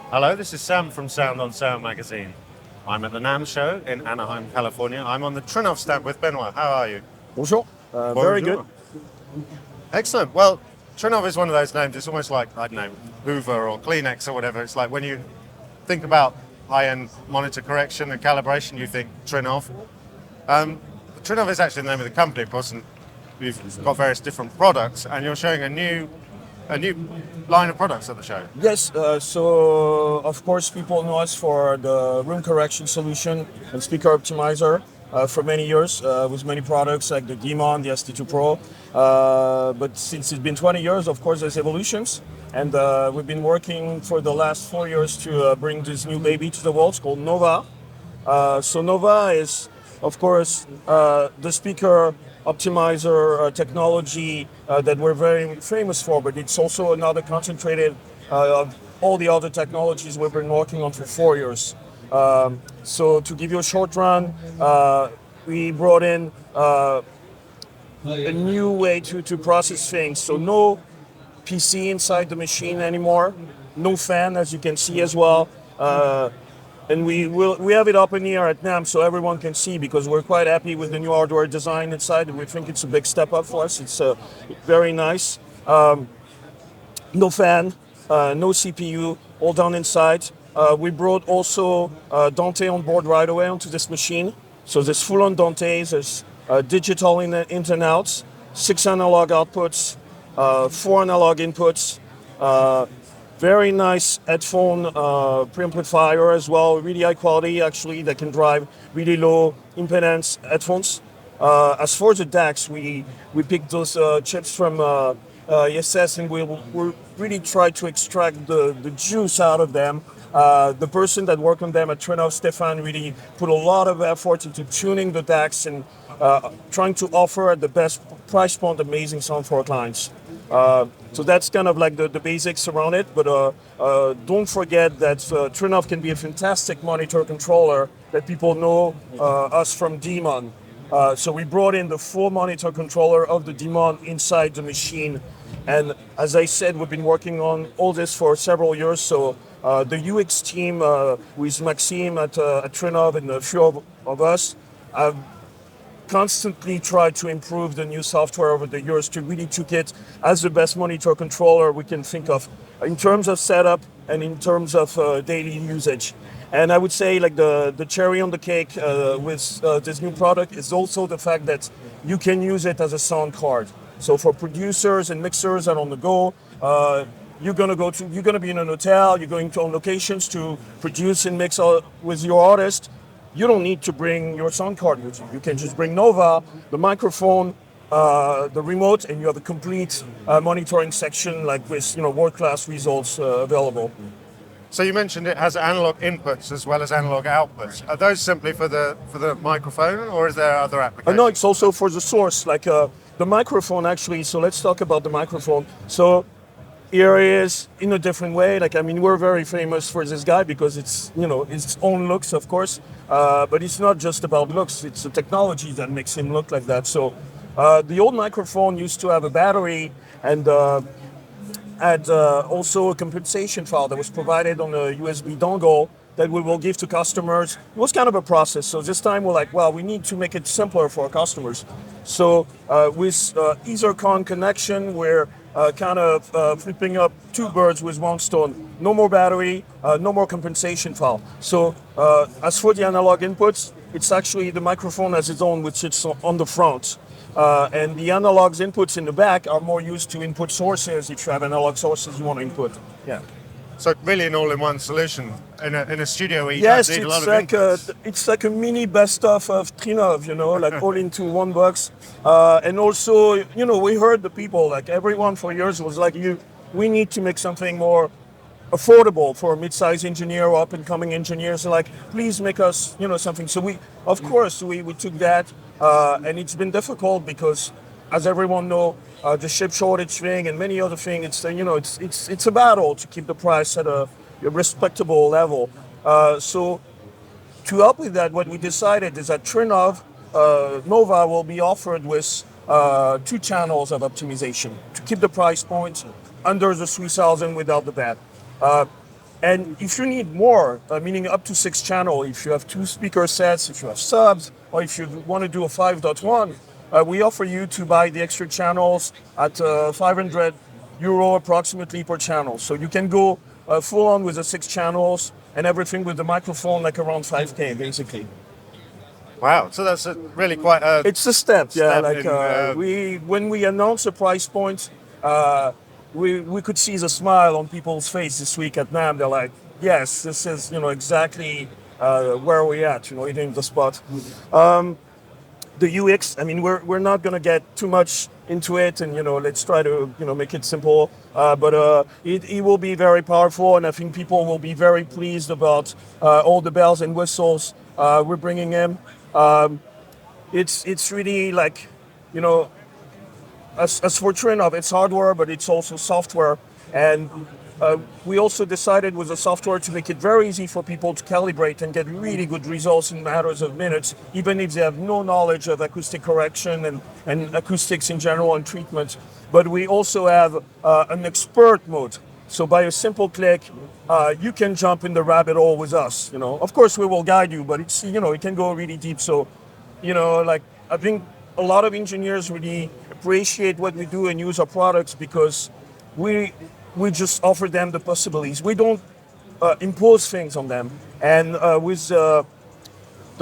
Hello, this is Sam from Sound on Sound magazine. I'm at the NAMM show in Anaheim, California. I'm on the Trinnov stand with Benoit. How are you? Bonjour. Very good. Bonjour. Excellent. Well, Trinnov is one of those names. It's almost like, I don't know, Hoover or Kleenex or whatever. It's like when you think about high-end monitor correction and calibration, you think Trinnov. Trinnov is actually the name of the company, of course, and you've got various different products, and you're showing a new line of products at the show. Yes, so of course people know us for the room correction solution and speaker optimizer for many years with many products like the Demon, the ST2 Pro. But since it's been 20 years, of course, there's evolutions. And we've been working for the last 4 years to bring this new baby to the world. It's called Nova. So Nova is, of course, the speaker optimizer technology that we're very famous for, but it's also another concentrated of all the other technologies we've been working on for 4 years. So to give you a short run, we brought in a new way to process things. So no PC inside the machine anymore, no fan, as you can see as well. And we have it up in here at NAMM so everyone can see, because we're quite happy with the new hardware design inside, and we think it's a big step up for us. It's very nice. No fan, no CPU, all done inside. We brought also Dante on board right away onto this machine. So there's full-on Dante, there's digital ins and outs, 6 analog outputs, 4 analog inputs, very nice headphone preamplifier as well, really high quality actually, that can drive really low impedance headphones. As for the DACs, we picked those chips from ESS, and we really try to extract the juice out of them. The person that worked on them at Trinnov, Stefan, really put a lot of effort into tuning the DACs and trying to offer at the best price point amazing sound for our clients. So that's kind of like the basics around it, but don't forget that Trinnov can be a fantastic monitor controller that people know us from Demon. So we brought in the full monitor controller of the Demon inside the machine. And as I said, we've been working on all this for several years. So the UX team with Maxime at Trinnov and a few of us have constantly tried to improve the new software over the years to really took it as the best monitor controller we can think of in terms of setup and in terms of daily usage. And I would say like the cherry on the cake with this new product is also the fact that you can use it as a sound card. So for producers and mixers that are on the go, you're gonna be in an hotel, you're going to on locations to produce and mix with your artist. You don't need to bring your sound card with you. You can just bring Nova, the microphone, the remote, and you have a complete monitoring section like with world-class results available. So you mentioned it has analog inputs as well as analog outputs. Are those simply for the microphone, or is there other applications? No, it's also for the source, like the microphone actually. So let's talk about the microphone. So here is in a different way. Like, I mean, we're very famous for this guy because it's, its own looks, of course. But it's not just about looks. It's the technology that makes him look like that. So the old microphone used to have a battery and had also a compensation file that was provided on a USB dongle that we will give to customers. It was kind of a process. So this time we're like, well, we need to make it simpler for our customers. So with Ethercon connection, we're kind of flipping up two birds with one stone. No more battery, no more compensation file. So as for the analog inputs, it's actually the microphone has its own, which sits on the front. And the analogs inputs in the back are more used to input sources if you have analog sources you want to input. Yeah. So really an all-in-one solution in a studio where you yes, don't need a lot of inputs. It's like a mini best-of of Trinnov, like all into one box. And also, we heard the people, like everyone for years was like, we need to make something more affordable for a mid-sized engineer or up-and-coming engineers. So like, please make us, something. So we took that, and it's been difficult because, as everyone know, the chip shortage thing and many other things, it's a battle to keep the price at a respectable level. So to help with that, what we decided is that Trinnov Nova will be offered with 2 channels of optimization to keep the price point under the 3,000 without the VAT. And if you need more, meaning up to 6 channel, if you have 2 speaker sets, if you have subs, or if you want to do a 5.1, we offer you to buy the extra channels at €500 approximately per channel. So you can go full on with the 6 channels and everything with the microphone, like around 5K basically. Wow, so that's really quite a... It's a step, yeah. Like when we announced the price point, we could see the smile on people's face this week at NAMM. They're like, yes, this is exactly where we're at, hitting the spot. The UX, I mean, we're not gonna get too much into it, and let's try to make it simple. But it will be very powerful, and I think people will be very pleased about all the bells and whistles we're bringing in. It's really like, as for Trinnov, it's hardware, but it's also software. And we also decided with the software to make it very easy for people to calibrate and get really good results in matters of minutes, even if they have no knowledge of acoustic correction and acoustics in general and treatment. But we also have an expert mode. So by a simple click, you can jump in the rabbit hole with us. Of course, we will guide you, but it's it can go really deep. So, like I think a lot of engineers really appreciate what we do and use our products because we just offer them the possibilities. We don't impose things on them. And with the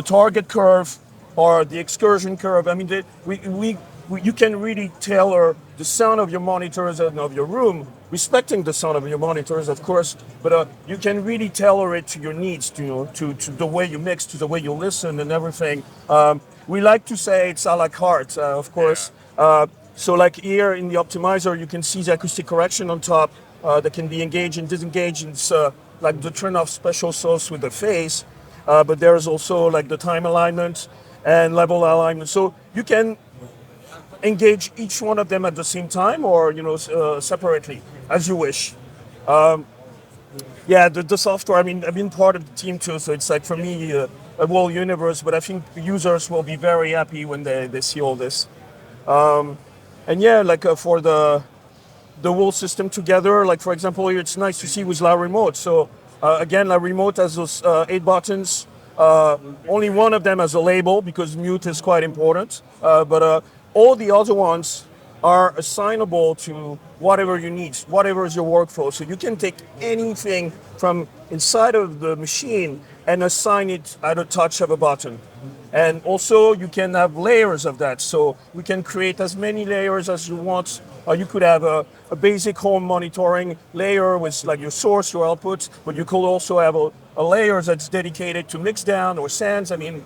target curve or the excursion curve, I mean, you can really tailor the sound of your monitors and of your room, respecting the sound of your monitors, of course, but you can really tailor it to your needs, to the way you mix, to the way you listen and everything. We like to say it's a la carte, of course. So like here in the optimizer, you can see the acoustic correction on top that can be engaged and disengaged. It's like the Trinnov special sauce with the phase, but there's also like the time alignment and level alignment. So you can engage each one of them at the same time or separately, as you wish. Yeah, the software, I mean, I've been part of the team too, so it's like for me a whole universe, but I think users will be very happy when they see all this. And yeah, like for the whole system together, like for example, here it's nice to see with La Remote. So again, La Remote has those 8 buttons. Only one of them has a label because mute is quite important. But all the other ones are assignable to whatever you need, whatever is your workflow. So you can take anything from inside of the machine and assign it at a touch of a button. And also you can have layers of that. So we can create as many layers as you want. You could have a basic home monitoring layer with like your source, your output, but you could also have a layer that's dedicated to mix down or sands. I mean,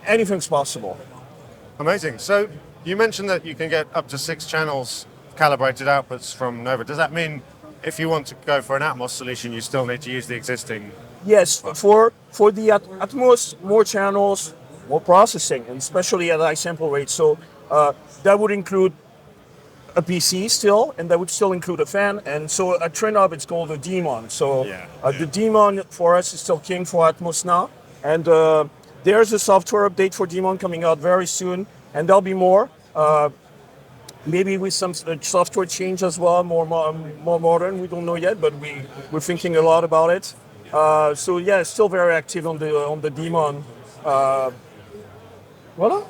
anything's possible. Amazing. So you mentioned that you can get up to 6 channels calibrated outputs from Nova. Does that mean if you want to go for an Atmos solution, you still need to use the existing? Yes, for the Atmos, more channels, more processing, and especially at high sample rate. So that would include a PC still, and that would still include a fan. And so at Trinnov, it's called a Demon. So the Demon for us is still king for Atmos now. And there's a software update for Demon coming out very soon, and there'll be more. Maybe with some software change as well, more modern. We don't know yet, but we're thinking a lot about it. So yeah, still very active on the Demon. Voila.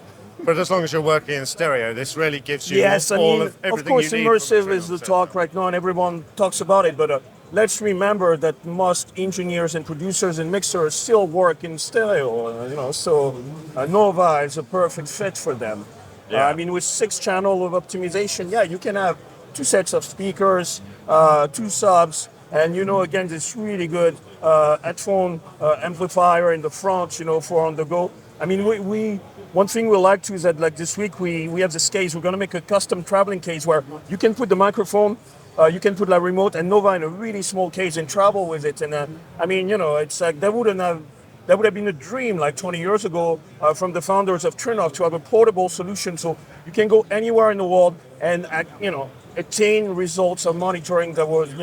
But as long as you're working in stereo, this really gives you all of everything of course, you need. immersive is the talk right now, and everyone talks about it. But let's remember that most engineers and producers and mixers still work in stereo. So Nova is a perfect fit for them. Yeah. I mean, with 6 channel of optimization, you can have 2 sets of speakers, 2 subs, and again, this really good headphone amplifier in the front, for on the go. I mean, we one thing we like to is that like this week we have this case. We're going to make a custom traveling case where you can put the microphone, you can put La Remote and Nova in a really small case and travel with it. And I mean, it's like that would have been a dream like 20 years ago from the founders of Trinnov to have a portable solution, so you can go anywhere in the world and attain results of monitoring that was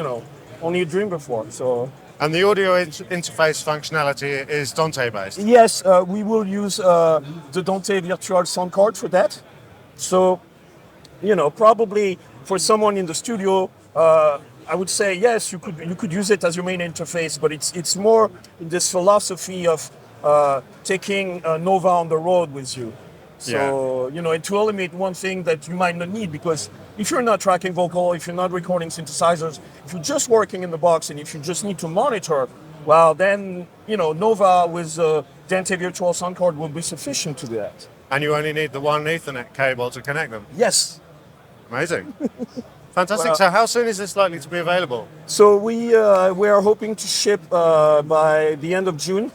only a dream before. So. And the audio interface functionality is Dante based? Yes, we will use the Dante virtual sound card for that. So, probably for someone in the studio, I would say yes, you could use it as your main interface, but it's more in this philosophy of taking Nova on the road with you. So and to eliminate one thing that you might not need, because if you're not tracking vocal, if you're not recording synthesizers, if you're just working in the box, and if you just need to monitor, well, then Nova with Dante Virtual Sound Card will be sufficient to do that. And you only need the one Ethernet cable to connect them. Yes. Amazing. Fantastic. So how soon is this likely to be available? So we are hoping to ship by the end of June,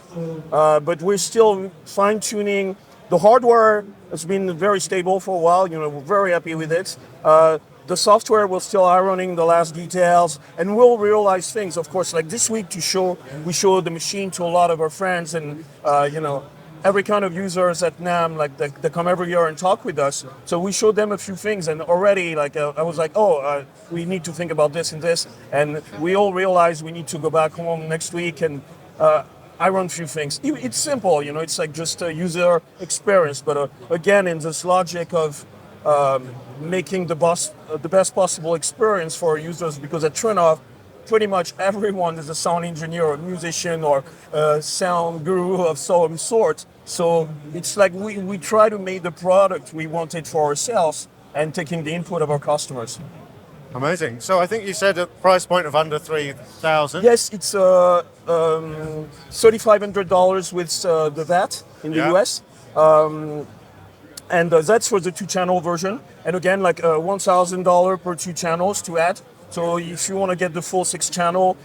but we're still fine-tuning. The hardware has been very stable for a while. We're very happy with it. The software will still ironing the last details, and we'll realize things. Of course, like this week we show the machine to a lot of our friends, and every kind of users at NAMM, like they come every year and talk with us. So we showed them a few things, and already I was like, we need to think about this and this, and we all realized we need to go back home next week and iron a few things. It's simple, it's like just a user experience, but again, in this logic of making the best possible experience for our users, because at Trinnov, pretty much everyone is a sound engineer or musician or a sound guru of some sort. So it's like we try to make the product we wanted for ourselves and taking the input of our customers. Amazing. So I think you said a price point of under 3,000. Yes, it's $3,500 with the VAT in the US. And that's for the 2-channel version. And again, like $1,000 per 2 channels to add. So if you want to get the full 6-channel,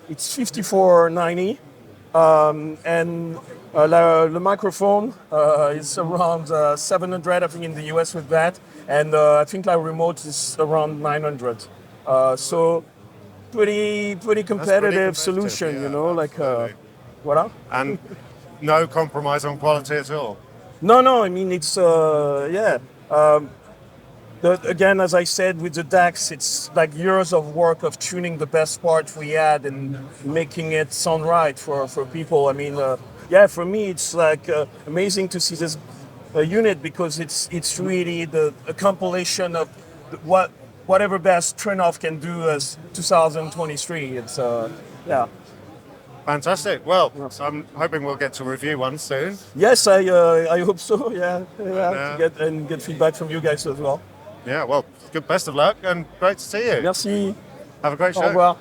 it's $54.90. And the microphone is around $700, I think, in the US with that. And I think the remote is around $900. So pretty competitive solution, what? And no compromise on quality at all. No, I mean, it's, again, as I said, with the DACs, it's like years of work of tuning the best part we had and making it sound right for people. I mean, for me, it's like amazing to see this unit, because it's really a compilation of whatever best Trinnov can do as 2023. It's, Fantastic. Well, I'm hoping we'll get to review one soon. Yes, I hope so. To get feedback from you guys as well. Yeah, well, best of luck and great to see you. Merci. Have a great show. Au revoir.